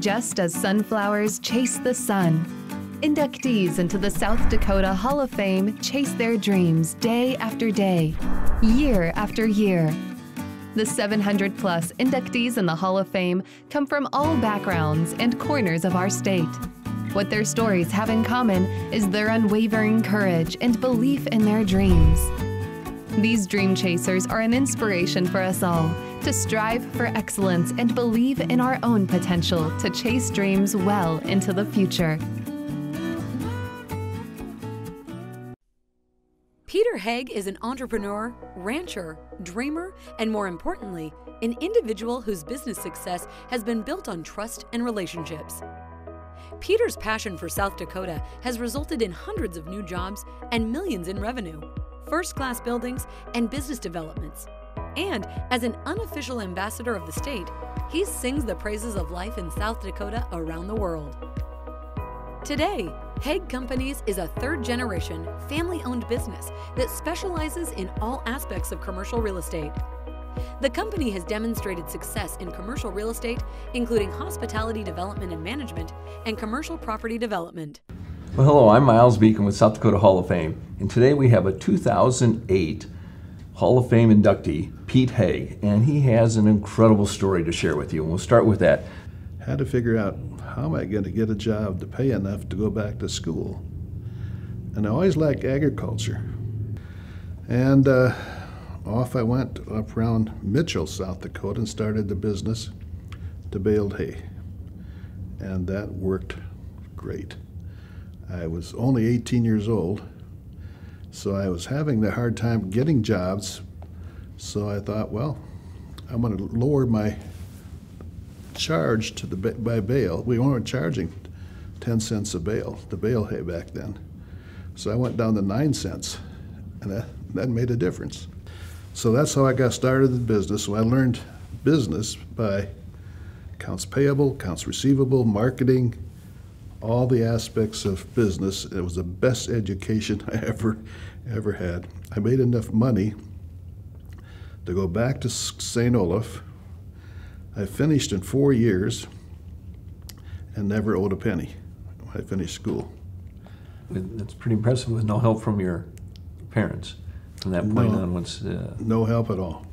Just as sunflowers chase the sun, inductees into the South Dakota Hall of Fame chase their dreams day after day, year after year. The 700-plus inductees in the Hall of Fame come from all backgrounds and corners of our state. What their stories have in common is their unwavering courage and belief in their dreams. These dream chasers are an inspiration for us all to strive for excellence and believe in our own potential to chase dreams well into the future. Peter Hegg is an entrepreneur, rancher, dreamer, and more importantly, an individual whose business success has been built on trust and relationships. Peter's passion for South Dakota has resulted in hundreds of new jobs and millions in revenue, first-class buildings, and business developments. And as an unofficial ambassador of the state, he sings the praises of life in South Dakota around the world. Today, Hegg Companies is a third-generation, family-owned business that specializes in all aspects of commercial real estate. The company has demonstrated success in commercial real estate, including hospitality development and management, and commercial property development. Well, hello, I'm Miles Beacom with South Dakota Hall of Fame, and today we have a 2008 Hall of Fame inductee, Pete Hegg, and he has an incredible story to share with you, and we'll start with that. Had to figure out, how am I going to get a job to pay enough to go back to school? And I always liked agriculture. And off I went up around Mitchell, South Dakota, and started the business to bale hay. And that worked great. I was only 18 years old, so I was having the hard time getting jobs. So I thought, well, I'm going to lower my charge to by bale. We weren't charging 10 cents a bale to bale hay back then. So I went down to 9 cents, and that made a difference. So that's how I got started in business. So I learned business by accounts payable, accounts receivable, marketing, all the aspects of business. It was the best education I ever had. I made enough money to go back to St. Olaf. I finished in 4 years and never owed a penny when I finished school. That's pretty impressive with no help from your parents from that point on. No help at all,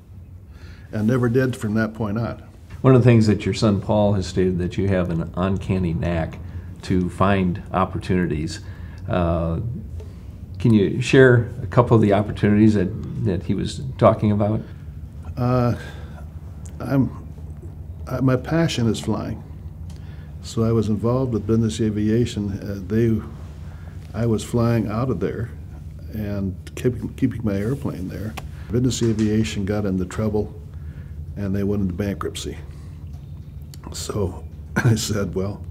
and never did from that point on. One of the things that your son Paul has stated, that you have an uncanny knack to find opportunities. Can you share a couple of the opportunities that he was talking about? My passion is flying. So I was involved with business aviation. I was flying out of there and keeping my airplane there. Business aviation got into trouble and they went into bankruptcy. So I said, well,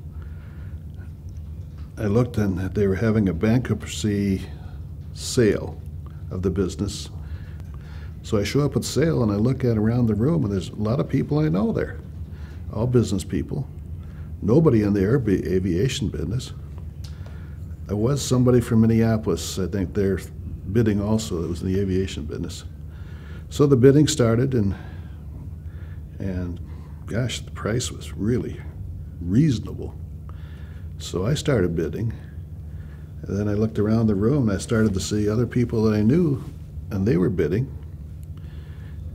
I looked and they were having a bankruptcy sale of the business. So I show up at sale and I look at around the room, and there's a lot of people I know there, all business people. Nobody in the aviation business. There was somebody from Minneapolis, I think they're bidding also, that was in the aviation business. So the bidding started, and gosh, the price was really reasonable. So I started bidding, and then I looked around the room and I started to see other people that I knew, and they were bidding.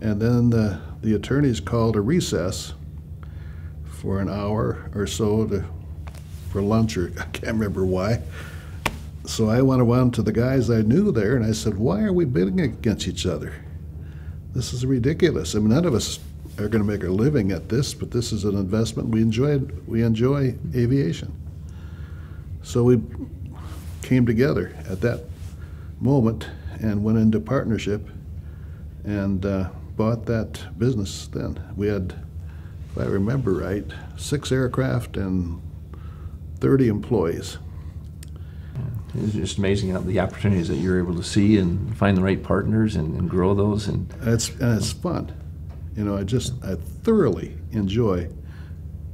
And then the attorneys called a recess for an hour or so for lunch, or I can't remember why. So I went around to the guys I knew there and I said, why are we bidding against each other? This is ridiculous. I mean, none of us are going to make a living at this, but this is an investment. We enjoy aviation. So we came together at that moment and went into partnership and bought that business then. We had, if I remember right, 6 aircraft and 30 employees. It's just amazing how the opportunities that you're able to see and find the right partners and grow those. And it's fun. You know, I thoroughly enjoy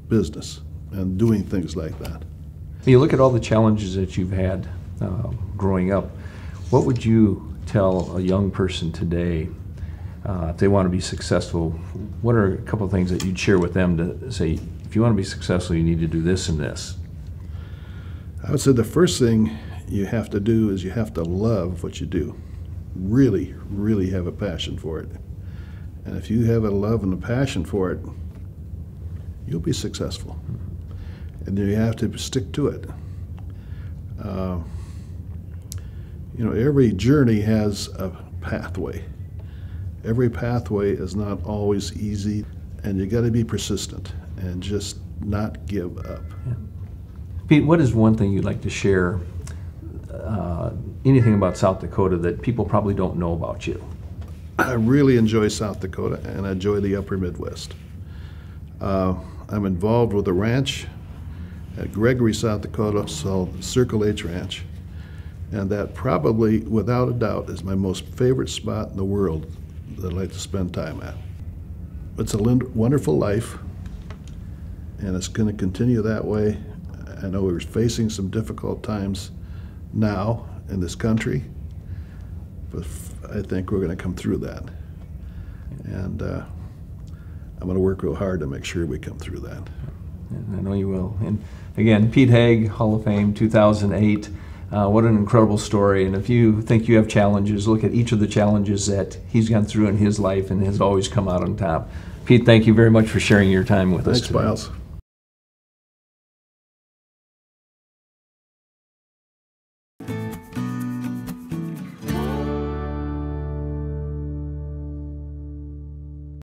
business and doing things like that. You look at all the challenges that you've had growing up. What would you tell a young person today if they want to be successful? What are a couple of things that you'd share with them to say, if if you want to be successful, you need to do this and this? I would say the first thing you have to do is you have to love what you do. Really, really have a passion for it. And if you have a love and a passion for it, you'll be successful. And then you have to stick to it. Every journey has a pathway. Every pathway is not always easy, and you got to be persistent and just not give up. Yeah. Pete, what is one thing you'd like to share, anything about South Dakota that people probably don't know about you? I really enjoy South Dakota, and I enjoy the upper Midwest. I'm involved with a ranch at Gregory, South Dakota, called Circle H Ranch. And that probably, without a doubt, is my most favorite spot in the world that I like to spend time at. It's a wonderful life, and it's going to continue that way. I know we're facing some difficult times now in this country, but I think we're going to come through that. And I'm going to work real hard to make sure we come through that. I know you will. And again, Pete Hegg, Hall of Fame, 2008. What an incredible story. And if you think you have challenges, look at each of the challenges that he's gone through in his life and has always come out on top. Pete, thank you very much for sharing your time with us today. Thanks, Miles.